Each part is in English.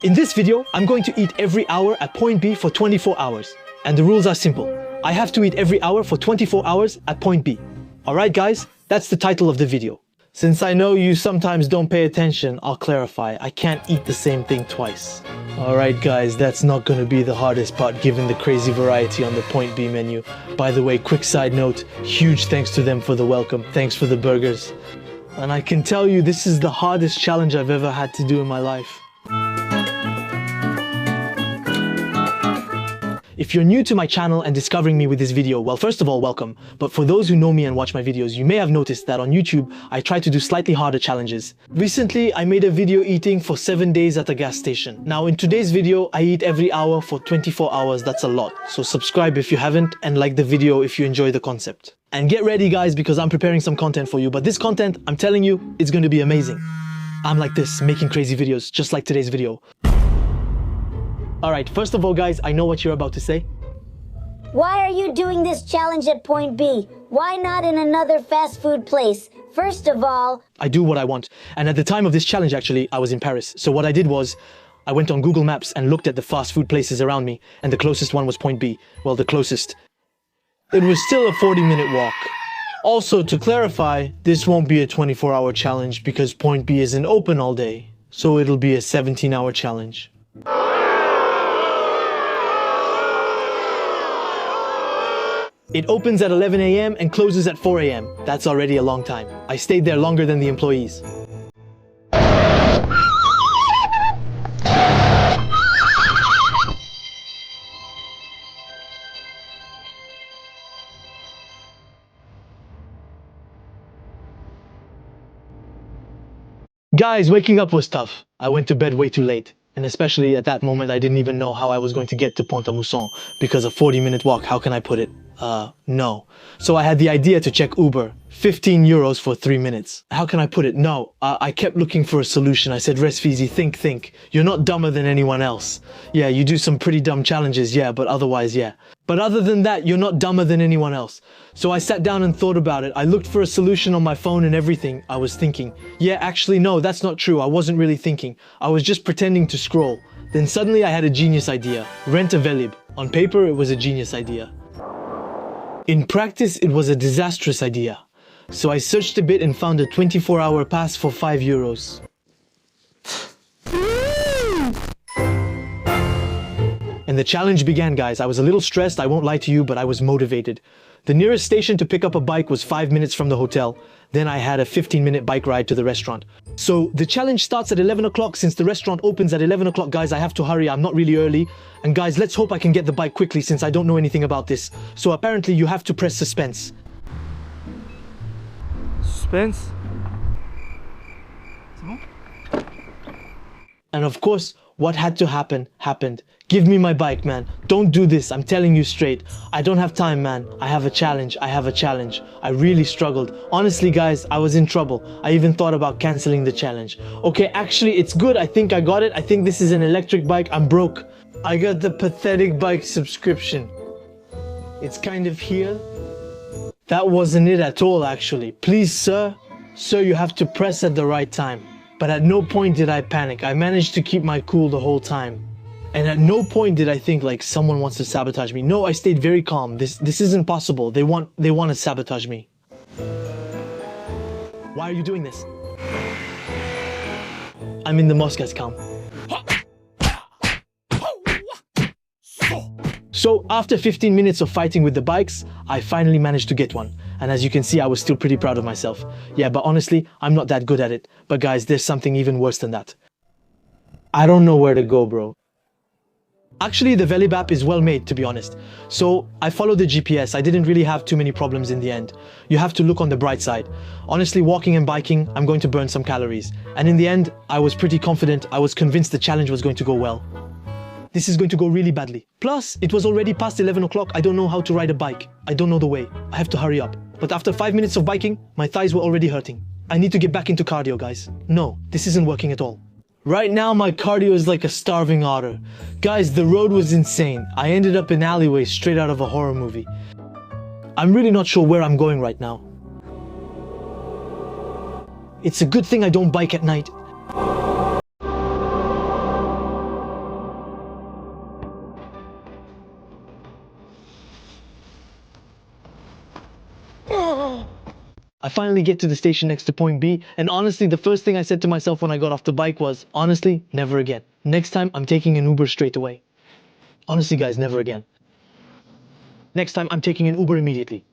In this video, I'm going to eat every hour at point B for 24 hours. And the rules are simple. I have to eat every hour for 24 hours at point B. Alright guys, that's the title of the video. Since I know you sometimes don't pay attention, I'll clarify. I can't eat the same thing twice. Alright guys, that's not gonna be the hardest part given the crazy variety on the point B menu. By the way, quick side note, huge thanks to them for the welcome. Thanks for the burgers. And I can tell you this is the hardest challenge I've ever had to do in my life. If you're new to my channel and discovering me with this video, well, first of all, welcome. But for those who know me and watch my videos, you may have noticed that on YouTube, I try to do slightly harder challenges. Recently, I made a video eating for 7 days at a gas station. Now, in today's video, I eat every hour for 24 hours. That's a lot. So subscribe if you haven't and like the video if you enjoy the concept. And get ready, guys, because I'm preparing some content for you. But this content, I'm telling you, it's going to be amazing. I'm like this, making crazy videos, just like today's video. Alright, first of all guys, I know what you're about to say. Why are you doing this challenge at point B? Why not in another fast food place? First of all, I do what I want. And at the time of this challenge actually, I was in Paris. So what I did was, I went on Google Maps and looked at the fast food places around me, and the closest one was point B. Well, the closest. It was still a 40-minute walk. Also, to clarify, this won't be a 24-hour challenge because point B isn't open all day. So it'll be a 17-hour challenge. It opens at 11 AM and closes at 4 AM. That's already a long time. I stayed there longer than the employees. Guys, waking up was tough. I went to bed way too late. And especially at that moment, I didn't even know how I was going to get to Pont-à-Mousson because a 40-minute walk, how can I put it? No. So I had the idea to check Uber. 15 euros for 3 minutes. How can I put it? No. I kept looking for a solution. I said, Resfizi, think. You're not dumber than anyone else. Yeah, you do some pretty dumb challenges, yeah, but otherwise, yeah. But other than that, you're not dumber than anyone else. So I sat down and thought about it. I looked for a solution on my phone and everything. I was thinking. Yeah, actually, no, that's not true. I wasn't really thinking. I was just pretending to scroll. Then suddenly I had a genius idea. Rent a Velib. On paper, it was a genius idea. In practice, it was a disastrous idea. So I searched a bit and found a 24-hour pass for 5 euros. And the challenge began, guys. I was a little stressed, I won't lie to you, but I was motivated. The nearest station to pick up a bike was 5 minutes from the hotel. Then I had a 15-minute bike ride to the restaurant. So the challenge starts at 11 o'clock. Since the restaurant opens at 11 o'clock, guys, I have to hurry. I'm not really early. And guys, let's hope I can get the bike quickly since I don't know anything about this. So apparently you have to press suspense. Suspense? C'est bon? And of course, what had to happen, happened. Give me my bike, man. Don't do this, I'm telling you straight. I don't have time, man. I have a challenge. I really struggled. Honestly, guys, I was in trouble. I even thought about canceling the challenge. Okay, actually, it's good. I think I got it. I think this is an electric bike. I'm broke. I got the pathetic bike subscription. It's kind of here. That wasn't it at all, actually. Please, sir. Sir, you have to press at the right time. But at no point did I panic. I managed to keep my cool the whole time. And at no point did I think like someone wants to sabotage me. No, I stayed very calm. This isn't possible. They want to sabotage me. Why are you doing this? I'm in the mosque, guys, calm. So after 15 minutes of fighting with the bikes, I finally managed to get one. And as you can see, I was still pretty proud of myself. Yeah, but honestly, I'm not that good at it. But guys, there's something even worse than that. I don't know where to go, bro. Actually, the Velib app is well made, to be honest. So I followed the GPS. I didn't really have too many problems in the end. You have to look on the bright side. Honestly, walking and biking, I'm going to burn some calories. And in the end, I was pretty confident. I was convinced the challenge was going to go well. This is going to go really badly. Plus, it was already past 11 o'clock. I don't know how to ride a bike. I don't know the way. I have to hurry up. But after 5 minutes of biking, my thighs were already hurting. I need to get back into cardio, guys. No, this isn't working at all. Right now, my cardio is like a starving otter. Guys, the road was insane. I ended up in alleyways straight out of a horror movie. I'm really not sure where I'm going right now. It's a good thing I don't bike at night. I finally get to the station next to point B, and honestly, the first thing I said to myself when I got off the bike was, honestly, never again. Next time, I'm taking an Uber straight away. Honestly, guys, never again. Next time, I'm taking an Uber immediately.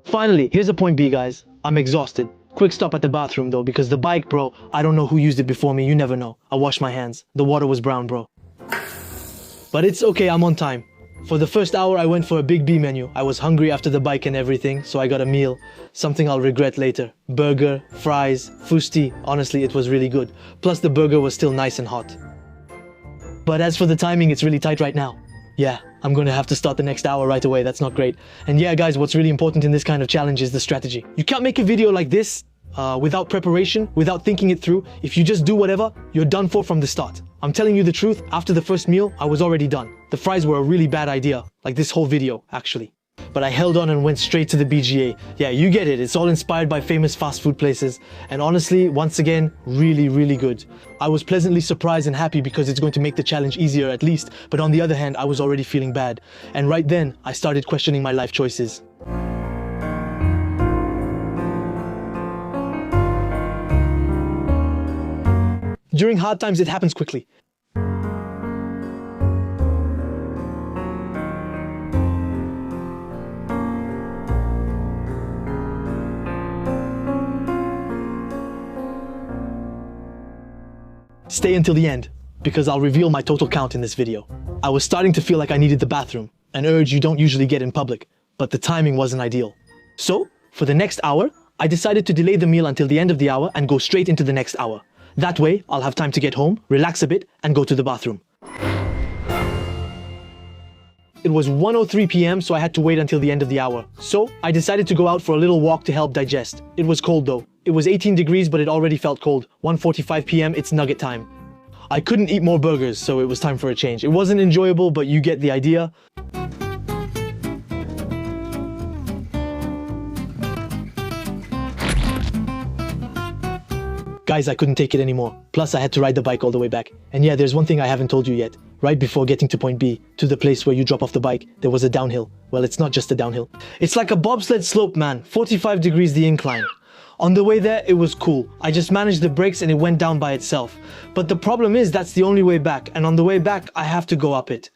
Finally, here's a point B, guys. I'm exhausted. Quick stop at the bathroom, though, because the bike, bro, I don't know who used it before me. You never know. I washed my hands. The water was brown, bro. But it's okay, I'm on time. For the first hour, I went for a Big B menu. I was hungry after the bike and everything, so I got a meal. Something I'll regret later. Burger, fries, fusti. Honestly, it was really good. Plus, the burger was still nice and hot. But as for the timing, it's really tight right now. Yeah, I'm going to have to start the next hour right away. That's not great. And yeah, guys, what's really important in this kind of challenge is the strategy. You can't make a video like this without preparation, without thinking it through. If you just do whatever, you're done for from the start. I'm telling you the truth, after the first meal, I was already done. The fries were a really bad idea, like this whole video, actually. But I held on and went straight to the BGA. Yeah, you get it, it's all inspired by famous fast food places. And honestly, once again, really, really good. I was pleasantly surprised and happy because it's going to make the challenge easier at least. But on the other hand, I was already feeling bad. And right then, I started questioning my life choices. During hard times, it happens quickly. Stay until the end, because I'll reveal my total count in this video. I was starting to feel like I needed the bathroom, an urge you don't usually get in public, but the timing wasn't ideal. So, for the next hour, I decided to delay the meal until the end of the hour and go straight into the next hour. That way, I'll have time to get home, relax a bit, and go to the bathroom. It was 1:03 p.m, so I had to wait until the end of the hour. So, I decided to go out for a little walk to help digest. It was cold though. It was 18 degrees, but it already felt cold. 1:45 p.m, it's nugget time. I couldn't eat more burgers, so it was time for a change. It wasn't enjoyable, but you get the idea. Guys, I couldn't take it anymore. Plus, I had to ride the bike all the way back. And yeah, there's one thing I haven't told you yet. Right before getting to point B, to the place where you drop off the bike, there was a downhill. Well, it's not just a downhill. It's like a bobsled slope, man. 45 degrees the incline. On the way there, it was cool. I just managed the brakes and it went down by itself. But the problem is that's the only way back. And on the way back, I have to go up it.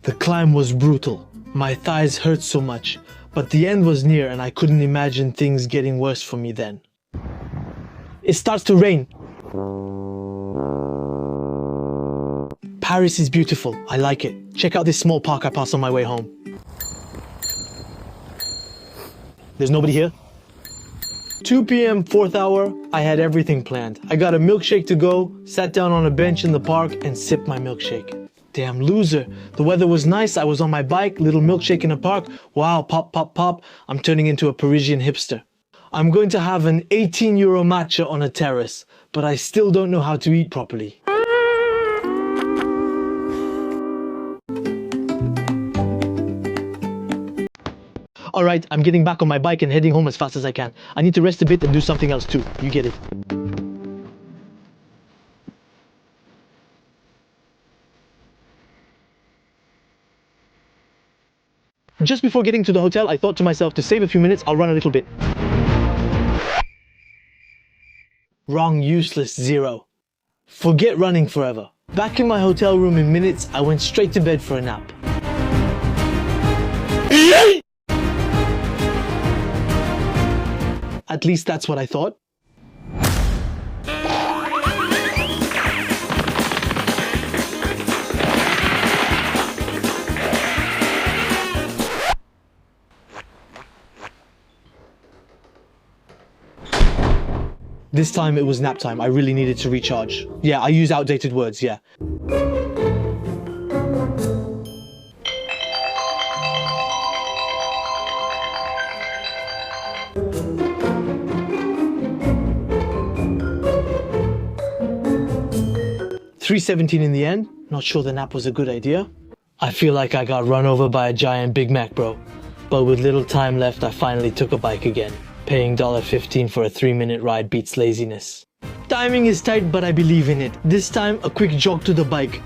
The climb was brutal. My thighs hurt so much. But the end was near and I couldn't imagine things getting worse for me then. It starts to rain. Paris is beautiful. I like it. Check out this small park I passed on my way home. There's nobody here. 2 p.m, 4th hour, I had everything planned. I got a milkshake to go, sat down on a bench in the park and sipped my milkshake. Damn loser. The weather was nice, I was on my bike, little milkshake in a park. Wow, pop, pop, pop. I'm turning into a Parisian hipster. I'm going to have an 18 euro matcha on a terrace, but I still don't know how to eat properly. Alright, I'm getting back on my bike and heading home as fast as I can. I need to rest a bit and do something else too. You get it. Just before getting to the hotel, I thought to myself, to save a few minutes, I'll run a little bit. Wrong, useless, zero. Forget running forever. Back in my hotel room in minutes, I went straight to bed for a nap. At least that's what I thought. This time it was nap time. I really needed to recharge. Yeah, I use outdated words, yeah. $3.17 in the end. Not sure the nap was a good idea. I feel like I got run over by a giant Big Mac, bro. But with little time left, I finally took a bike again. Paying $1.15 for a 3-minute ride beats laziness. Timing is tight, but I believe in it. This time, a quick jog to the bike.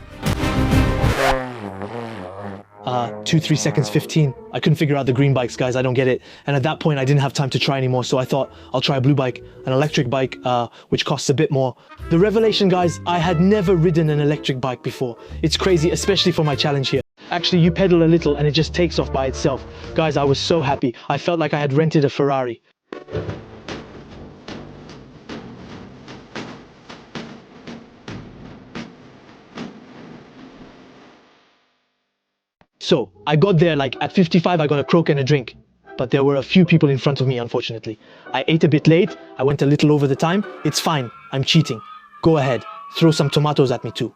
2, 3 seconds, 15. I couldn't figure out the green bikes, guys. I don't get it. And at that point, I didn't have time to try anymore. So I thought I'll try a blue bike, an electric bike, which costs a bit more. The revelation, guys, I had never ridden an electric bike before. It's crazy, especially for my challenge here. Actually, you pedal a little and it just takes off by itself. Guys, I was so happy. I felt like I had rented a Ferrari. So, I got there like at 55, I got a Coke and a drink. But there were a few people in front of me, unfortunately. I ate a bit late, I went a little over the time. It's fine, I'm cheating. Go ahead, throw some tomatoes at me too.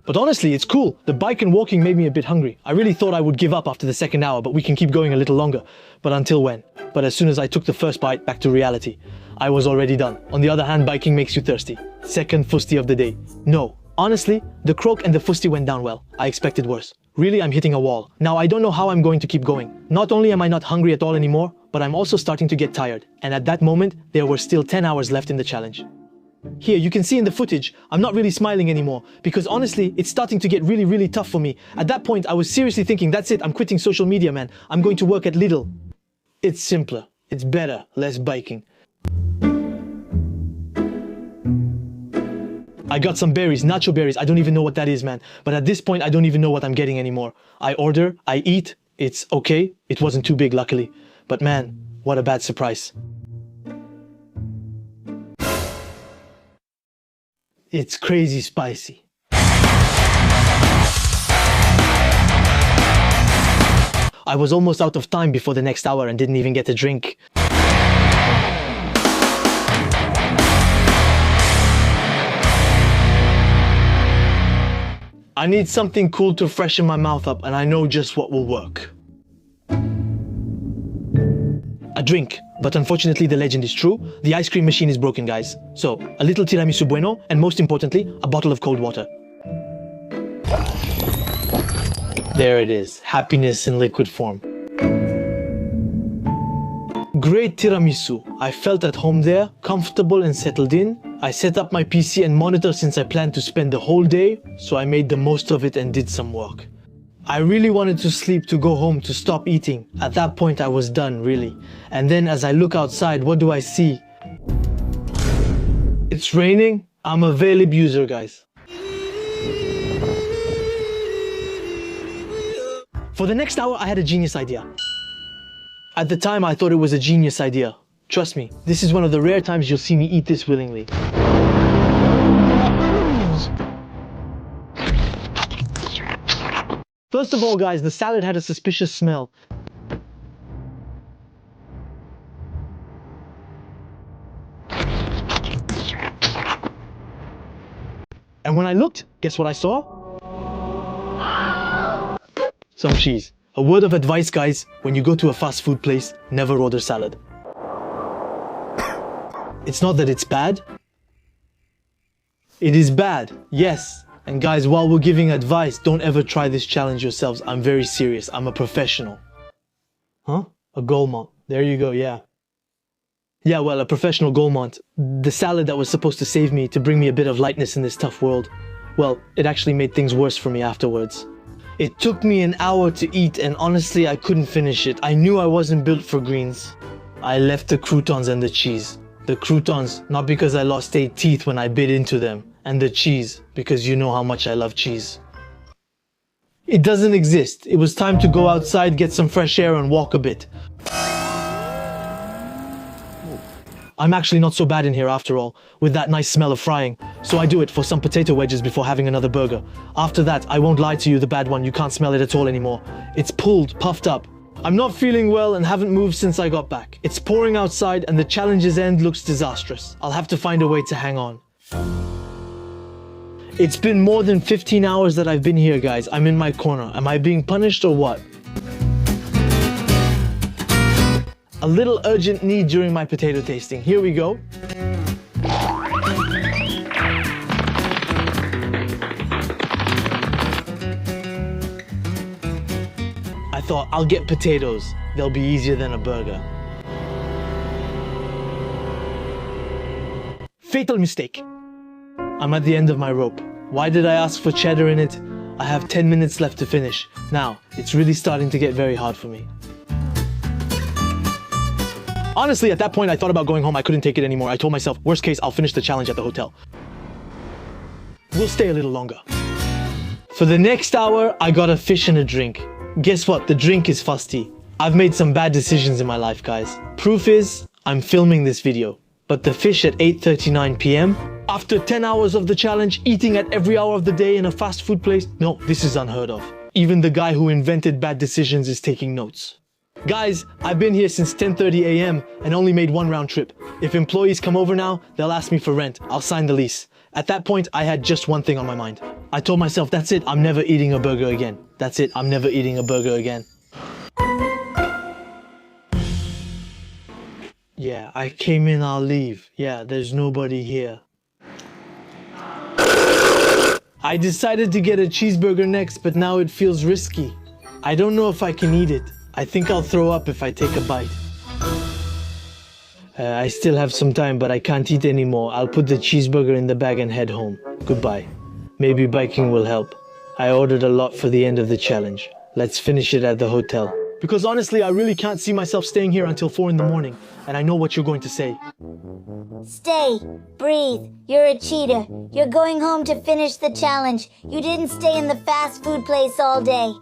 But honestly, it's cool. The bike and walking made me a bit hungry. I really thought I would give up after the second hour, but we can keep going a little longer. But until when? But as soon as I took the first bite back to reality, I was already done. On the other hand, biking makes you thirsty. Second fusti of the day. No, honestly, the croak and the fusti went down well. I expected worse. Really, I'm hitting a wall. Now, I don't know how I'm going to keep going. Not only am I not hungry at all anymore, but I'm also starting to get tired. And at that moment, there were still 10 hours left in the challenge. Here, you can see in the footage, I'm not really smiling anymore because honestly, it's starting to get really, really tough for me. At that point, I was seriously thinking, that's it, I'm quitting social media, man. I'm going to work at Lidl. It's simpler. It's better. Less biking. I got some berries, nacho berries. I don't even know what that is, man. But at this point, I don't even know what I'm getting anymore. I order, I eat. It's okay. It wasn't too big, luckily. But man, what a bad surprise. It's crazy spicy. I was almost out of time before the next hour and didn't even get a drink. I need something cool to freshen my mouth up, and I know just what will work. A drink. But unfortunately, the legend is true. The ice cream machine is broken, guys. So, a little tiramisu bueno, and most importantly, a bottle of cold water. There it is. Happiness in liquid form. Great tiramisu. I felt at home there, comfortable and settled in. I set up my PC and monitor since I planned to spend the whole day, so I made the most of it and did some work. I really wanted to sleep, to go home, to stop eating. At that point I was done, really. And then as I look outside, what do I see? It's raining. I'm a Velib user, guys. For the next hour, I had a genius idea. At the time, I thought it was a genius idea. Trust me, this is one of the rare times you'll see me eat this willingly. First of all, guys, the salad had a suspicious smell. And when I looked, guess what I saw? Some cheese. A word of advice, guys, when you go to a fast food place, never order salad. It's not that it's bad. It is bad, yes. And guys, while we're giving advice, don't ever try this challenge yourselves. I'm very serious. I'm a professional. Huh? A gourmand. There you go, yeah. Yeah, well, a professional gourmand. The salad that was supposed to save me, to bring me a bit of lightness in this tough world. Well, it actually made things worse for me afterwards. It took me an hour to eat and honestly, I couldn't finish it. I knew I wasn't built for greens. I left the croutons and the cheese. The croutons, not because I lost 8 teeth when I bit into them. And the cheese, because you know how much I love cheese. It doesn't exist. It was time to go outside, get some fresh air and walk a bit. I'm actually not so bad in here after all, with that nice smell of frying. So I do it for some potato wedges before having another burger. After that, I won't lie to you, the bad one, you can't smell it at all anymore. It's pulled, puffed up. I'm not feeling well and haven't moved since I got back. It's pouring outside and the challenge's end looks disastrous. I'll have to find a way to hang on. It's been more than 15 hours that I've been here, guys. I'm in my corner. Am I being punished or what? A little urgent need during my potato tasting. Here we go. I thought, I'll get potatoes. They'll be easier than a burger. Fatal mistake. I'm at the end of my rope. Why did I ask for cheddar in it? I have 10 minutes left to finish. Now, it's really starting to get very hard for me. Honestly, at that point, I thought about going home. I couldn't take it anymore. I told myself, worst case, I'll finish the challenge at the hotel. We'll stay a little longer. For the next hour, I got a fish and a drink. Guess what? The drink is fusty. I've made some bad decisions in my life, guys. Proof is, I'm filming this video. But the fish at 8:39 p.m., after 10 hours of the challenge, eating at every hour of the day in a fast food place, no, this is unheard of. Even the guy who invented bad decisions is taking notes. Guys, I've been here since 10:30 a.m. and only made one round trip. If employees come over now, they'll ask me for rent. I'll sign the lease. At that point, I had just one thing on my mind. I told myself, that's it, I'm never eating a burger again. That's it, I'm never eating a burger again. Yeah, I came in, I'll leave. Yeah, there's nobody here. I decided to get a cheeseburger next, but now it feels risky. I don't know if I can eat it. I think I'll throw up if I take a bite. I still have some time, but I can't eat anymore. I'll put the cheeseburger in the bag and head home. Goodbye. Maybe biking will help. I ordered a lot for the end of the challenge. Let's finish it at the hotel. Because honestly, I really can't see myself staying here until 4 in the morning. And I know what you're going to say. Stay. Breathe. You're a cheater. You're going home to finish the challenge. You didn't stay in the fast food place all day.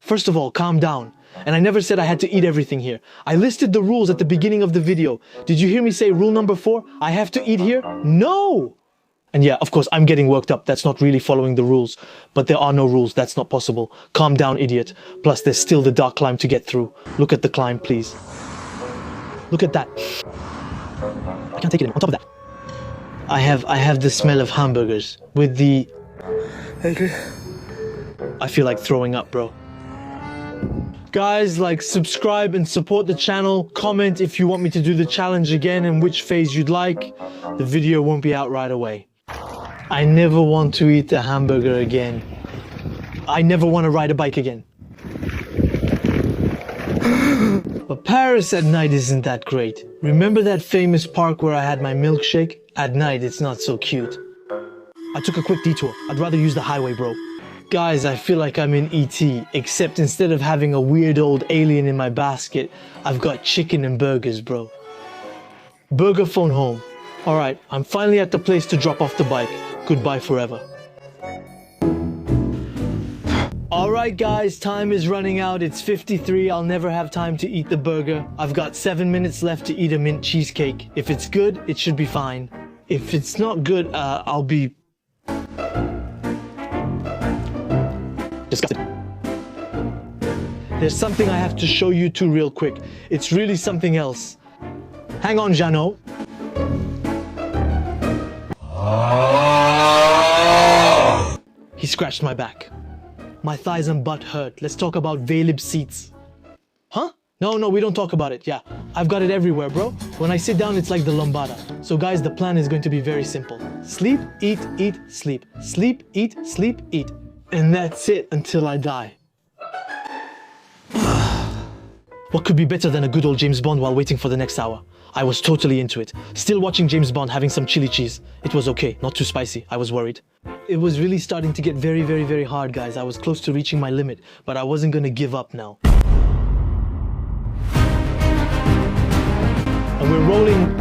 First of all, calm down. And I never said I had to eat everything here. I listed the rules at the beginning of the video. Did you hear me say rule number 4? I have to eat here? No! And yeah, of course, I'm getting worked up. That's not really following the rules. But there are no rules. That's not possible. Calm down, idiot. Plus, there's still the dark climb to get through. Look at the climb, please. Look at that. I can't take it anymore. On top of that, I have the smell of hamburgers with the... I feel like throwing up, bro. Guys, like, subscribe and support the channel. Comment if you want me to do the challenge again and which phase you'd like. The video won't be out right away. I never want to eat a hamburger again. I never want to ride a bike again. But Paris at night isn't that great. Remember that famous park where I had my milkshake? At night, it's not so cute. I took a quick detour. I'd rather use the highway, bro. Guys, I feel like I'm in E.T., except instead of having a weird old alien in my basket, I've got chicken and burgers, bro. Burger phone home. Alright, I'm finally at the place to drop off the bike. Goodbye forever. Alright guys, time is running out. It's 53. I'll never have time to eat the burger. I've got 7 minutes left to eat a mint cheesecake. If it's good, it should be fine. If it's not good, I'll be... disgusted. There's something I have to show you two real quick. It's really something else. Hang on, Jeannot. He scratched my back. My thighs and butt hurt. Let's talk about Velib seats. Huh? No, we don't talk about it. Yeah, I've got it everywhere, bro. When I sit down, it's like the lambada. So guys, the plan is going to be very simple. Sleep, eat, eat, sleep. Sleep, eat, sleep, eat. And that's it until I die. What could be better than a good old James Bond while waiting for the next hour? I was totally into it. Still watching James Bond having some chili cheese. It was okay, not too spicy. I was worried. It was really starting to get very, very, very hard, guys. I was close to reaching my limit, but I wasn't gonna give up now. And we're rolling.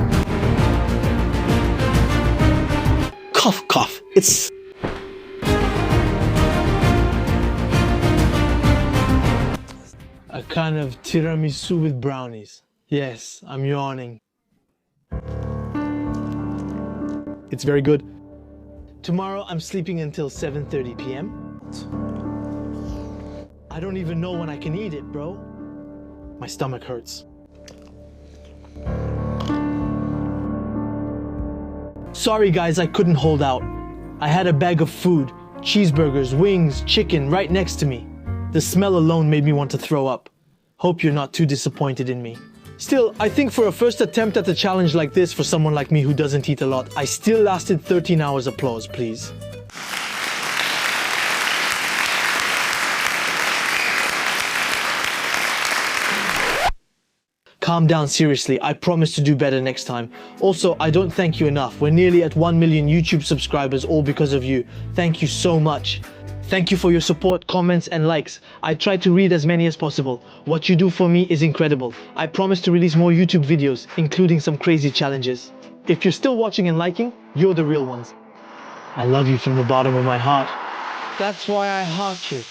Cough, cough. It's... a kind of tiramisu with brownies. Yes, I'm yawning. It's very good. Tomorrow I'm sleeping until 7:30 p.m. I don't even know when I can eat it, bro. My stomach hurts. Sorry guys, I couldn't hold out. I had a bag of food, cheeseburgers, wings, chicken right next to me. The smell alone made me want to throw up. Hope you're not too disappointed in me. Still, I think for a first attempt at a challenge like this for someone like me who doesn't eat a lot, I still lasted 13 hours. Applause, please. Calm down, seriously. I promise to do better next time. Also, I don't thank you enough. We're nearly at 1 million YouTube subscribers, all because of you. Thank you so much. Thank you for your support, comments, and likes. I try to read as many as possible. What you do for me is incredible. I promise to release more YouTube videos, including some crazy challenges. If you're still watching and liking, you're the real ones. I love you from the bottom of my heart. That's why I heart you.